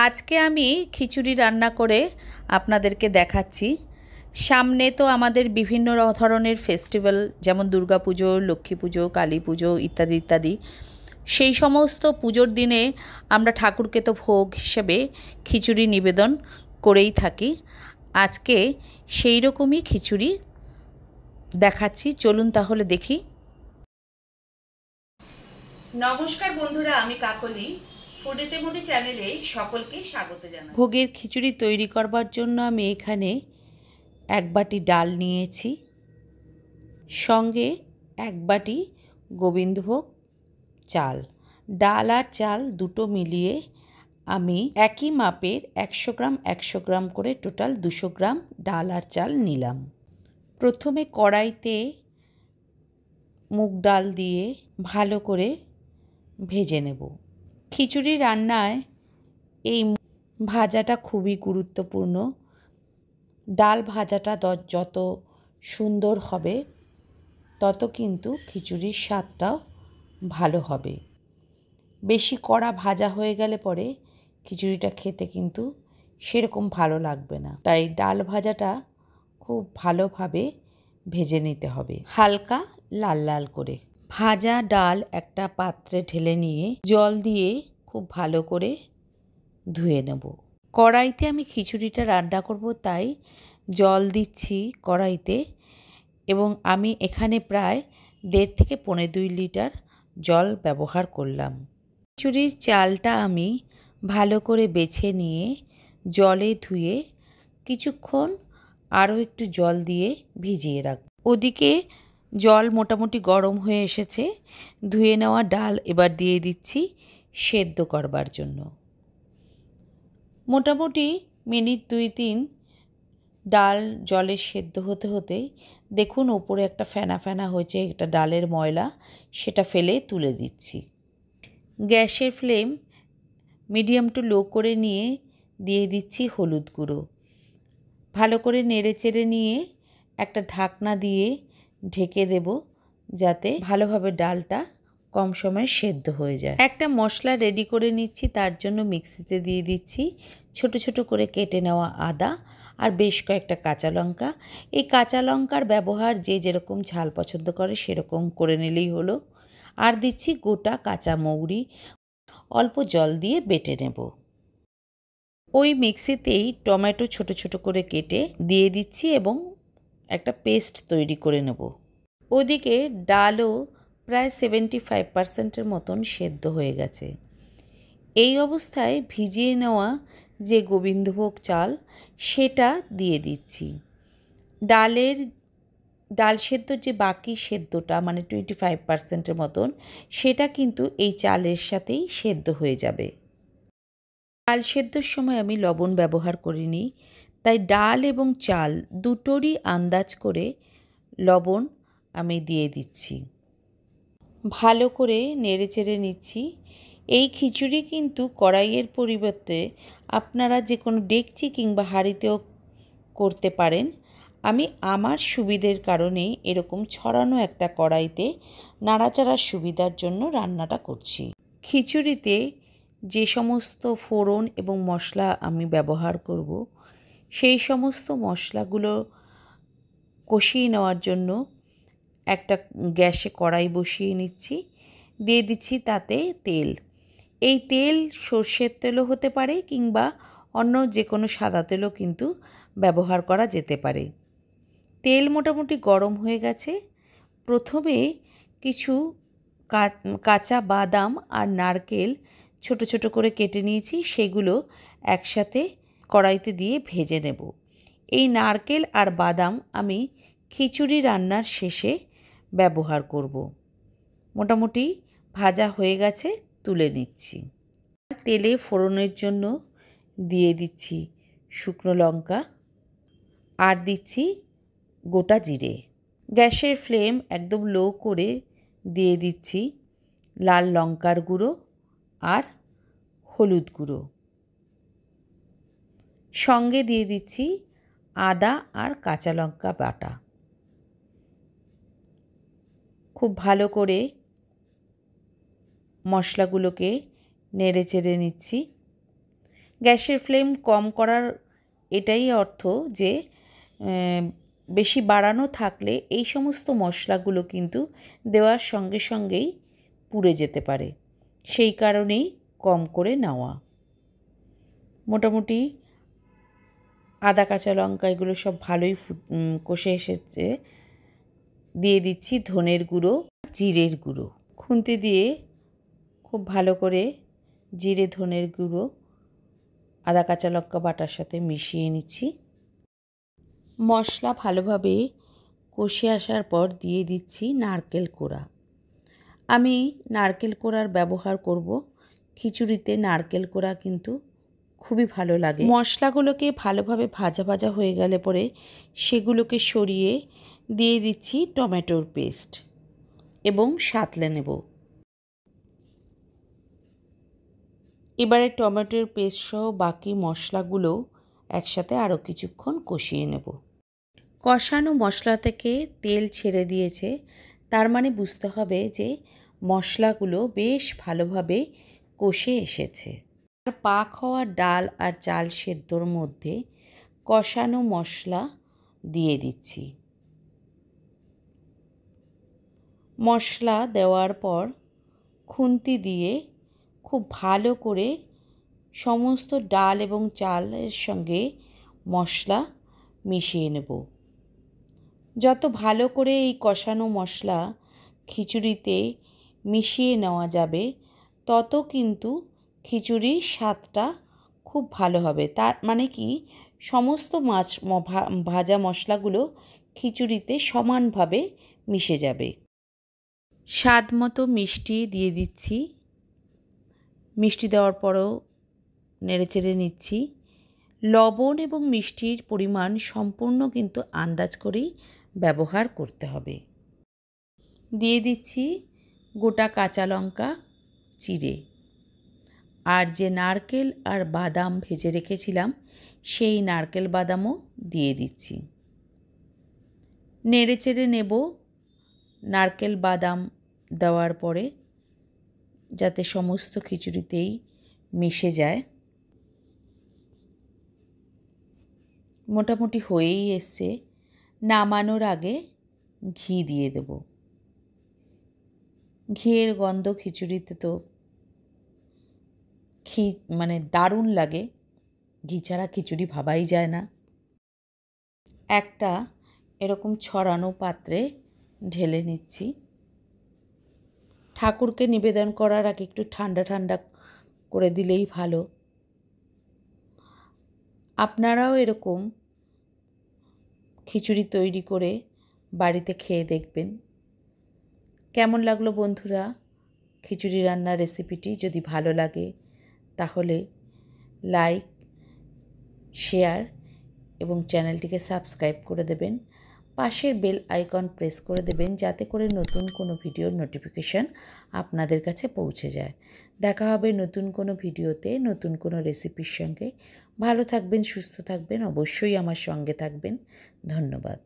আজকে আমি খিচুড়ি রান্না করে আপনাদেরকে দেখাচ্ছি। সামনে তো আমাদের বিভিন্ন ধরনের ফেস্টিভ্যাল, যেমন দুর্গাপুজো, লক্ষ্মী পুজো, কালী পুজো ইত্যাদি ইত্যাদি। সেই সমস্ত পুজোর দিনে আমরা ঠাকুরকে তো ভোগ হিসেবে খিচুড়ি নিবেদন করেই থাকি। আজকে সেই রকমই খিচুড়ি দেখাচ্ছি, চলুন তাহলে দেখি। নমস্কার বন্ধুরা, আমি কাকলি, ফুডেতে মুডি চ্যানেলে সকলকে স্বাগত জানাই। ভোগের খিচুড়ি তৈরি করবার জন্য আমি এখানে 1 বাটি ডাল নিয়েছি, সঙ্গে 1 বাটি গোবিন্দভোগ চাল। ডাল আর চাল দুটো মিলিয়ে আমি একই মাপের 100 গ্রাম 100 গ্রাম করে টোটাল 200 গ্রাম ডাল আর চাল নিলাম। প্রথমে কড়াইতে মুগ ডাল দিয়ে ভালো করে ভেজে নেব। খিচুড়ি রান্নায় এই ভাজাটা খুবই গুরুত্বপূর্ণ। ডাল ভাজাটা যত সুন্দর হবে তত কিন্তু খিচুড়ির স্বাদটাও ভালো হবে। বেশি কড়া ভাজা হয়ে গেলে পরে খিচুড়িটা খেতে কিন্তু সেরকম ভালো লাগবে না। তাই ডাল ভাজাটা খুব ভালোভাবে ভেজে নিতে হবে, হালকা লাল লাল করে। ভাজা ডাল একটা পাত্রে ঢেলে নিয়ে জল দিয়ে খুব ভালো করে ধুয়ে নেব। কড়াইতে আমি খিচুড়িটা রান্না করব, তাই জল দিচ্ছি কড়াইতে, এবং আমি এখানে প্রায় 1.5 থেকে 2.5 লিটার জল ব্যবহার করলাম। খিচুড়ির চালটা আমি ভালো করে বেছে নিয়ে জলে ধুয়ে কিছুক্ষণ আরও একটু জল দিয়ে ভিজিয়ে রাখব। ওদিকে জল মোটামুটি গরম হয়ে এসেছে। ধুয়ে নেওয়া ডাল এবার দিয়ে দিচ্ছি সেদ্ধ করবার জন্য। মোটামুটি মিনিট 2-3 ডাল জলে সেদ্ধ হতে হতেই দেখুন ওপরে একটা ফেনা ফেনা হয়েছে, এটা ডালের ময়লা, সেটা ফেলে তুলে দিচ্ছি। গ্যাসের ফ্লেম মিডিয়াম টু লো করে নিয়ে দিয়ে দিচ্ছি হলুদ গুঁড়ো। ভালো করে নেড়ে চেড়ে নিয়ে একটা ঢাকনা দিয়ে ঢেকে দেব, যাতে ভালোভাবে ডালটা কম সময়ে সেদ্ধ হয়ে যায়। একটা মশলা রেডি করে নিচ্ছি, তার জন্য মিক্সিতে দিয়ে দিচ্ছি ছোট ছোট করে কেটে নেওয়া আদা আর বেশ কয়েকটা কাঁচা লঙ্কা। এই কাঁচা লঙ্কার ব্যবহার যে যেরকম ঝাল পছন্দ করে সেরকম করে নিলেই হলো। আর দিচ্ছি গোটা কাঁচা মৌরি, অল্প জল দিয়ে বেটে নেব। ওই মিক্সিতেই টমেটো ছোট ছোট করে কেটে দিয়ে দিচ্ছি এবং একটা পেস্ট তৈরি করে নেব। ওদিকে ডালও প্রায় 75% মতন সেদ্ধ হয়ে গেছে। এই অবস্থায় ভিজিয়ে নেওয়া যে গোবিন্দভোগ চাল সেটা দিয়ে দিচ্ছি। ডাল সেদ্ধর যে বাকি সেদ্ধটা মানে 25% মতন, সেটা কিন্তু এই চালের সাথেই সেদ্ধ হয়ে যাবে। ডাল সেদ্ধর সময় আমি লবণ ব্যবহার করিনি, তাই ডাল এবং চাল দুটোরই আন্দাজ করে লবণ আমি দিয়ে দিচ্ছি। ভালো করে নেড়েচেড়ে নিচ্ছি। এই খিচুড়ি কিন্তু কড়াইয়ের পরিবর্তে আপনারা যে কোনো ডেকচি কিংবা হাঁড়িতেও করতে পারেন। আমি আমার সুবিধের কারণেই এরকম ছড়ানো একটা কড়াইতে নাড়াচাড়ার সুবিধার জন্য রান্নাটা করছি। খিচুড়িতে যে সমস্ত ফোড়ন এবং মশলা আমি ব্যবহার করব, সেই সমস্ত মশলাগুলো কষিয়ে নেওয়ার জন্য একটা গ্যাসে কড়াই বসিয়ে নিচ্ছি। দিয়ে দিচ্ছি তাতে তেল। এই তেল সর্ষের তেলও হতে পারে কিংবা অন্য যে কোনো সাদা তেলও কিন্তু ব্যবহার করা যেতে পারে। তেল মোটামুটি গরম হয়ে গেছে। প্রথমে কিছু কাঁচা বাদাম আর নারকেল ছোট ছোট করে কেটে নিয়েছি, সেগুলো একসাথে কড়াইতে দিয়ে ভেজে নেব। এই নারকেল আর বাদাম আমি খিচুড়ি রান্নার শেষে ব্যবহার করব। মোটামুটি ভাজা হয়ে গেছে, তুলে নিচ্ছি। তেলে ফোড়নের জন্য দিয়ে দিচ্ছি শুকনো লঙ্কা আর দিচ্ছি গোটা জিরে। গ্যাসের ফ্লেম একদম লো করে দিয়ে দিচ্ছি লাল লঙ্কার গুঁড়ো আর হলুদ গুঁড়ো। সঙ্গে দিয়ে দিচ্ছি আদা আর কাঁচা লঙ্কা বাটা। খুব ভালো করে মশলাগুলোকে নেড়ে চেড়ে নিচ্ছি। গ্যাসের ফ্লেম কম করার এটাই অর্থ যে বেশি বাড়ানো থাকলে এই সমস্ত মশলাগুলো কিন্তু দেওয়ার সঙ্গে সঙ্গেই পুড়ে যেতে পারে, সেই কারণেই কম করে নেওয়া। মোটামুটি আদা কাঁচা লঙ্কা এগুলো সব ভালোই কষে এসেছে। দিয়ে দিচ্ছি ধনের গুঁড়ো, জিরের গুঁড়ো। খুন্তি দিয়ে খুব ভালো করে জিরে ধনের গুঁড়ো আদা কাঁচা লঙ্কা বাটার সাথে মিশিয়ে নিচ্ছি। মশলা ভালোভাবে কষে আসার পর দিয়ে দিচ্ছি নারকেল কোড়া। আমি নারকেল কোড়ার ব্যবহার করব। খিচুড়িতে নারকেল কোড়া কিন্তু খুবই ভালো লাগে। মশলাগুলোকে ভালোভাবে ভাজা ভাজা হয়ে গেলে পরে সেগুলোকে সরিয়ে দিয়ে দিচ্ছি টমেটোর পেস্ট এবং সাঁতলে নেব। এবারে টমেটোর পেস্ট সহ বাকি মশলাগুলো একসাথে আরও কিছুক্ষণ কষিয়ে নেব। কষানো মশলা থেকে তেল ছেড়ে দিয়েছে, তার মানে বুঝতে হবে যে মশলাগুলো বেশ ভালোভাবে কষে এসেছে। আর পাক হওয়া ডাল আর চাল সেদ্ধর মধ্যে কষানো মশলা দিয়ে দিচ্ছি। মশলা দেওয়ার পর খুন্তি দিয়ে খুব ভালো করে সমস্ত ডাল এবং চালের সঙ্গে মশলা মিশিয়ে নেব। যত ভালো করে এই কষানো মশলা খিচুড়িতে মিশিয়ে নেওয়া যাবে তত কিন্তু খিচুড়ির স্বাদটা খুব ভালো হবে। তার মানে কি সমস্ত ভাজা মশলাগুলো খিচুড়িতে সমানভাবে মিশে যাবে। স্বাদ মতো মিষ্টি দিয়ে দিচ্ছি। মিষ্টি দেওয়ার পরও নেড়েচেড়ে নিচ্ছি। লবণ এবং মিষ্টির পরিমাণ সম্পূর্ণ কিন্তু আন্দাজ করেই ব্যবহার করতে হবে। দিয়ে দিচ্ছি গোটা কাঁচা লঙ্কা চিড়ে, আর যে নারকেল আর বাদাম ভেজে রেখেছিলাম সেই নারকেল বাদামও দিয়ে দিচ্ছি। নেড়েচেড়ে নেব নারকেল বাদাম দেওয়ার পরে, যাতে সমস্ত খিচুড়িতেই মিশে যায়। মোটামুটি হয়েই এসছে। নামানোর আগে ঘি দিয়ে দেব। ঘিয়ের গন্ধ খিচুড়িতে তো দারুণ লাগে। ঘি ছাড়া খিচুড়ি ভাবাই যায় না। একটা এরকম ছড়ানো পাত্রে ঢেলে নিচ্ছি। ঠাকুরকে নিবেদন করার আগে একটু ঠান্ডা ঠান্ডা করে দিলেই ভালো। আপনারাও এরকম খিচুড়ি তৈরি করে বাড়িতে খেয়ে দেখবেন। কেমন লাগলো বন্ধুরা খিচুড়ি রান্নার রেসিপিটি? যদি ভালো লাগে তাহলে লাইক, শেয়ার এবং চ্যানেলটিকে সাবস্ক্রাইব করে দেবেন। পাশের বেল আইকন প্রেস করে দেবেন যাতে করে নতুন কোনো ভিডিওর নোটিফিকেশান আপনাদের কাছে পৌঁছে যায়। দেখা হবে নতুন কোনো ভিডিওতে নতুন কোনো রেসিপির সঙ্গে। ভালো থাকবেন, সুস্থ থাকবেন, অবশ্যই আমার সঙ্গে থাকবেন। ধন্যবাদ।